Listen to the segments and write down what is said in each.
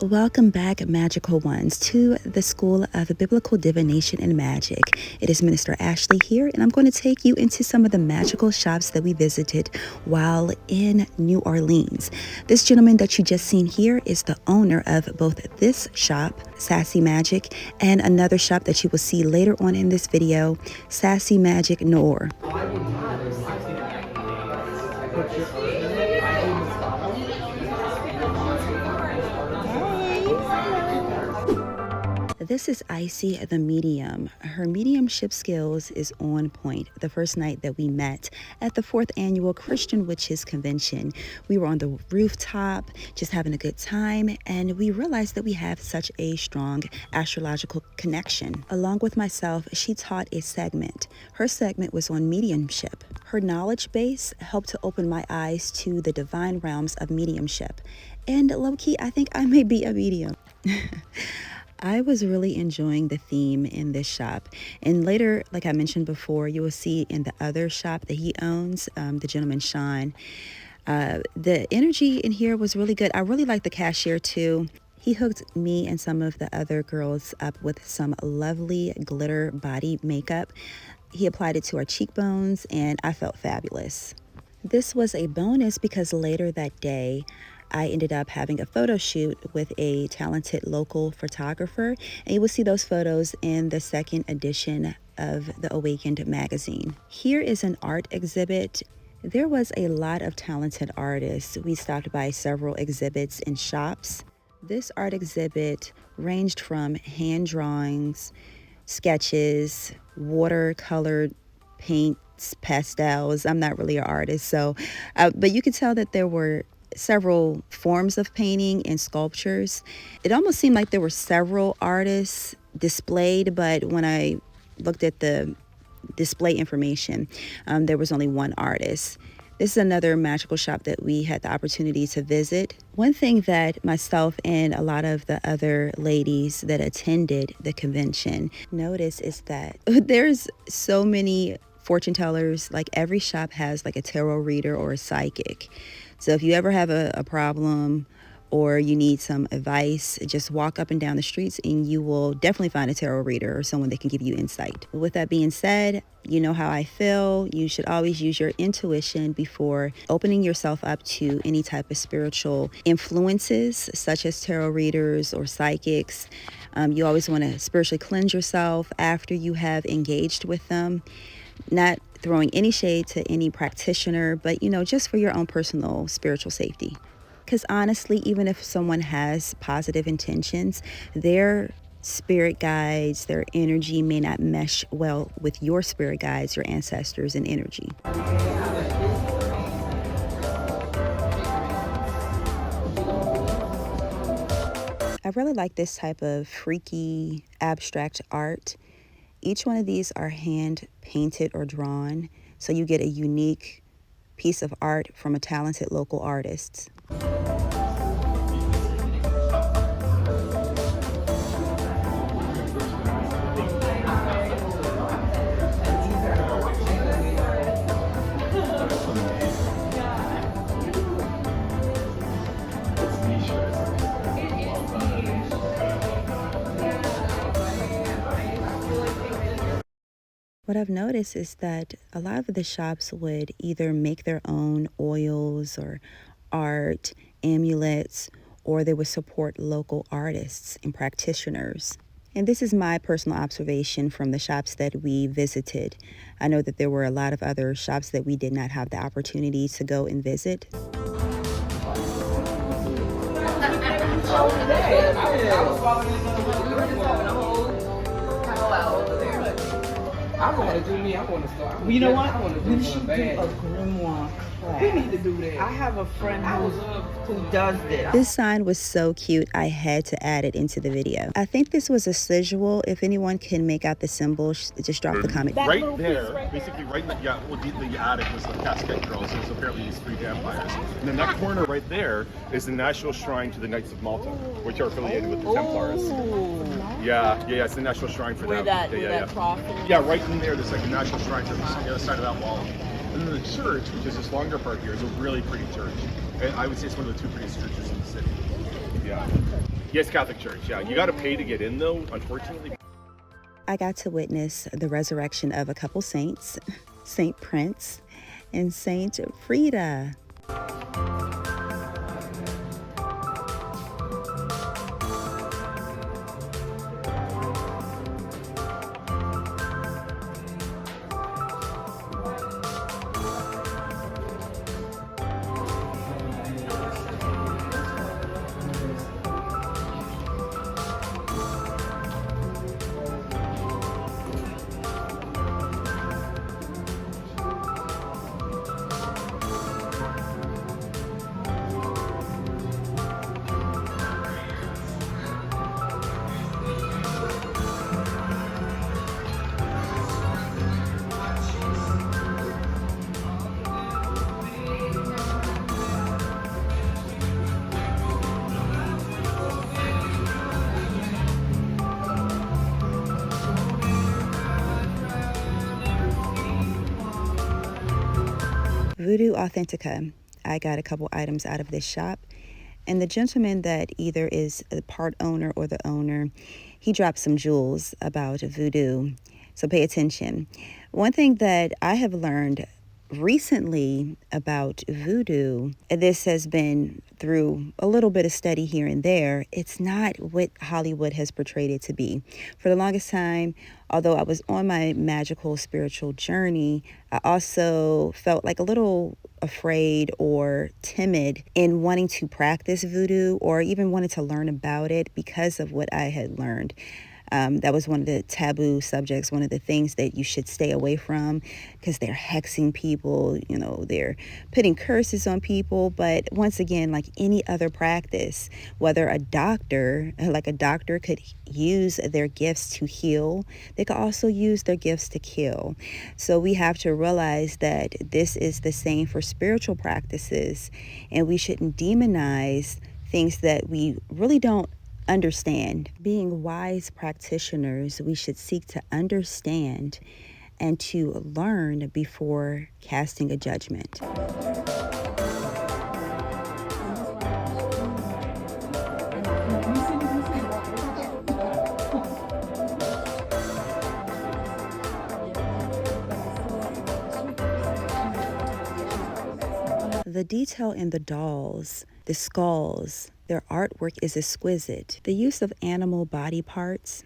Welcome back, magical ones, to the School of Biblical Divination and Magic. It is Minister Ashley here, and I'm going to take you into some of the magical shops that we visited while in New Orleans. This gentleman that you just seen here is the owner of both this shop, Sassy Magic, and another shop that you will see later on in this video, Sassy Magic Noor. This is Icy the medium. Her mediumship skills is on point. The first night that we met at the 4th annual Christian Witches Convention, we were on the rooftop just having a good time, and we realized that we have such a strong astrological connection. Along with myself, she taught a segment. Her segment was on mediumship. Her knowledge base helped to open my eyes to the divine realms of mediumship. And low-key, I think I may be a medium. I was really enjoying the theme in this shop, and later, like I mentioned before, you will see in the other shop that he owns, the gentleman Sean. The energy in here was really good. I really liked the cashier too. He hooked me and some of the other girls up with some lovely glitter body makeup. He applied it to our cheekbones, and I felt fabulous. This was a bonus because later that day, I ended up having a photo shoot with a talented local photographer, and you will see those photos in the 2nd edition of the Awakened magazine. Here is an art exhibit. There was a lot of talented artists. We stopped by several exhibits and shops. This art exhibit ranged from hand drawings, sketches, watercolored paints, pastels. I'm not really an artist, but you could tell that there were several forms of painting and sculptures. It almost seemed like there were several artists displayed, but when I looked at the display information, there was only one artist. This is another magical shop that we had the opportunity to visit. One thing that myself and a lot of the other ladies that attended the convention noticed is that there's so many fortune tellers. Like every shop has like a tarot reader or a psychic. So if you ever have a problem or you need some advice, just walk up and down the streets and you will definitely find a tarot reader or someone that can give you insight. With that being said, you know how I feel. You should always use your intuition before opening yourself up to any type of spiritual influences, such as tarot readers or psychics. You always want to spiritually cleanse yourself after you have engaged with them. Not throwing any shade to any practitioner, but just for your own personal spiritual safety. Because honestly, even if someone has positive intentions, their spirit guides, their energy may not mesh well with your spirit guides, your ancestors, and energy. I really like this type of freaky abstract art. Each one of these are hand painted or drawn, so you get a unique piece of art from a talented local artist. What I've noticed is that a lot of the shops would either make their own oils or art, amulets, or they would support local artists and practitioners. And this is my personal observation from the shops that we visited. I know that there were a lot of other shops that we did not have the opportunity to go and visit. I want to do me. I want to start. You know what? We should do a grimoire class. We need to do that. I have a friend who does this. This sign was so cute, I had to add it into the video. I think this was a sigil. If anyone can make out the symbol, just drop the comment. Right there, basically right in the attic was the casket girls. There's apparently these 3 vampires. And in that corner right there is the national shrine to the Knights of Malta, which are affiliated with the Templars. Yeah, it's the national shrine for them. Yeah, right in there, there's like a national shrine to the other side of that wall. And then the church, which is this longer part here, is a really pretty church. And I would say it's one of the 2 prettiest churches in the city. Yes, Catholic Church. Yeah, you got to pay to get in though, unfortunately. I got to witness the resurrection of a couple saints, Saint Prince and Saint Frida. Voodoo Authentica. I got a couple items out of this shop, and the gentleman that either is the part owner or the owner, he dropped some jewels about voodoo, so pay attention. One thing that I have learned recently about voodoo, and this has been through a little bit of study here and there, it's not what Hollywood has portrayed it to be. For the longest time, although I was on my magical spiritual journey, I also felt like a little afraid or timid in wanting to practice voodoo or even wanted to learn about it because of what I had learned. That was one of the taboo subjects, one of the things that you should stay away from because they're hexing people, you know, they're putting curses on people. But once again, like any other practice, whether a doctor could use their gifts to heal, they could also use their gifts to kill. So we have to realize that this is the same for spiritual practices, and we shouldn't demonize things that we really don't understand. Being wise practitioners, we should seek to understand and to learn before casting a judgment. The detail in the dolls, the skulls, their artwork is exquisite. The use of animal body parts,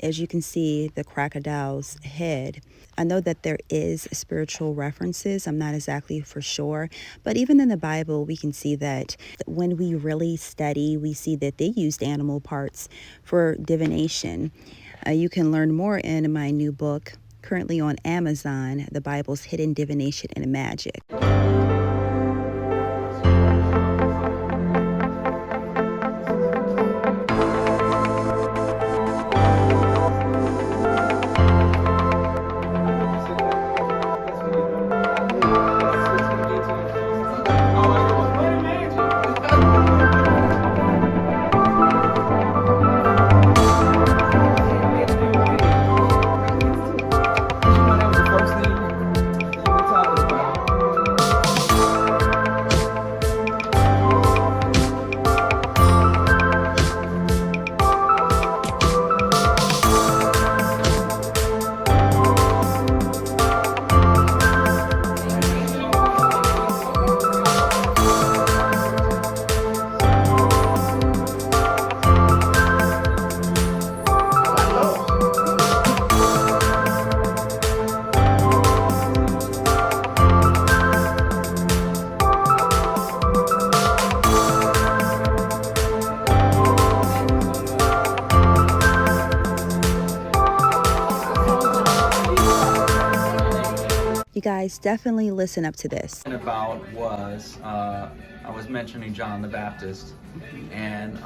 as you can see, the crocodile's head. I know that there is spiritual references. I'm not exactly for sure. But even in the Bible, we can see that when we really study, we see that they used animal parts for divination. You can learn more in my new book, currently on Amazon, The Bible's Hidden Divination and Magic. You guys definitely listen up to this. About was, I was mentioning John the Baptist and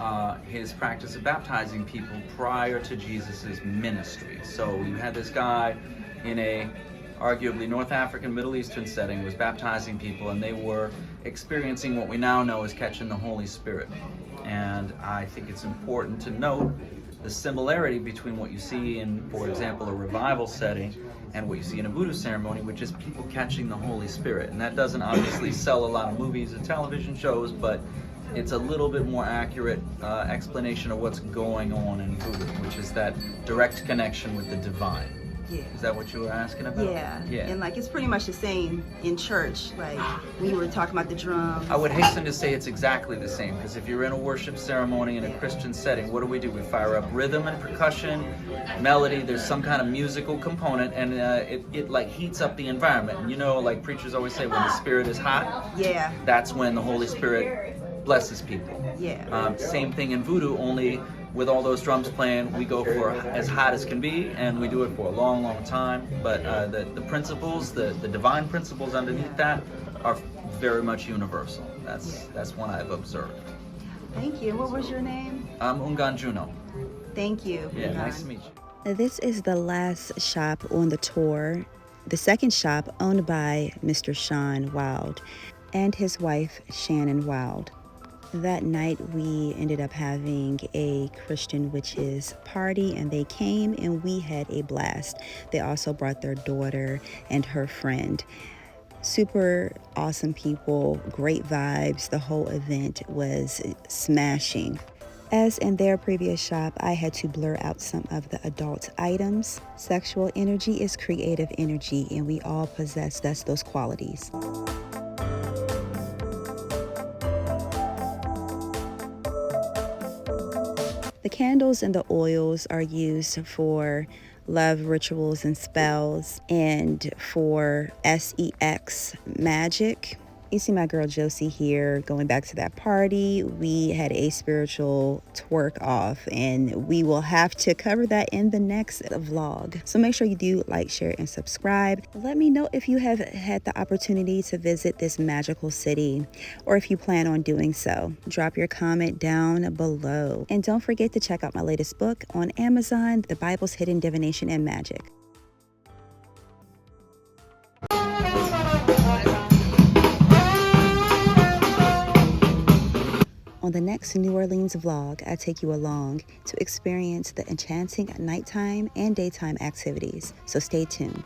his practice of baptizing people prior to Jesus's ministry. So you had this guy in a arguably North African, Middle Eastern setting, was baptizing people, and they were experiencing what we now know as catching the Holy Spirit. And I think it's important to note the similarity between what you see in, for example, a revival setting and what you see in a voodoo ceremony, which is people catching the Holy Spirit. And that doesn't obviously sell a lot of movies and television shows, but it's a little bit more accurate explanation of what's going on in voodoo, which is that direct connection with the divine. Yeah. Is that what you were asking about? Yeah. Yeah. And like it's pretty much the same in church. Like when you were talking about the drums. I would hasten to say it's exactly the same, because if you're in a worship ceremony in a Christian setting, what do? We fire up rhythm and percussion, melody. There's some kind of musical component, and it like heats up the environment. And you know, like preachers always say, when the spirit is hot, Yeah. that's when the Holy Spirit blesses people. Yeah. Same thing in voodoo, only with all those drums playing, we go for as hot as can be, and we do it for a long, long time. But the principles, the divine principles underneath that are very much universal. That's one I've observed. Thank you. What was your name? I'm 𝐿𝐿 Juno. Thank you. Yeah, nice to meet you. This is the last shop on the tour. The second shop owned by Mr. Sean Wild and his wife, Shannon Wild. That night we ended up having a Christian witches party, and they came and we had a blast. They also brought their daughter and her friend. Super awesome people, great vibes. The whole event was smashing. As in their previous shop, I had to blur out some of the adult items. Sexual energy is creative energy, and we all possess those qualities. The candles and the oils are used for love rituals and spells, and for sex magic. You see my girl Josie here going back to that party. We had a spiritual twerk off, and we will have to cover that in the next vlog. So make sure you do like, share, and subscribe. Let me know if you have had the opportunity to visit this magical city, or if you plan on doing so. Drop your comment down below. And don't forget to check out my latest book on Amazon, The Bible's Hidden Divination and Magic. On the next New Orleans vlog, I take you along to experience the enchanting nighttime and daytime activities. So stay tuned.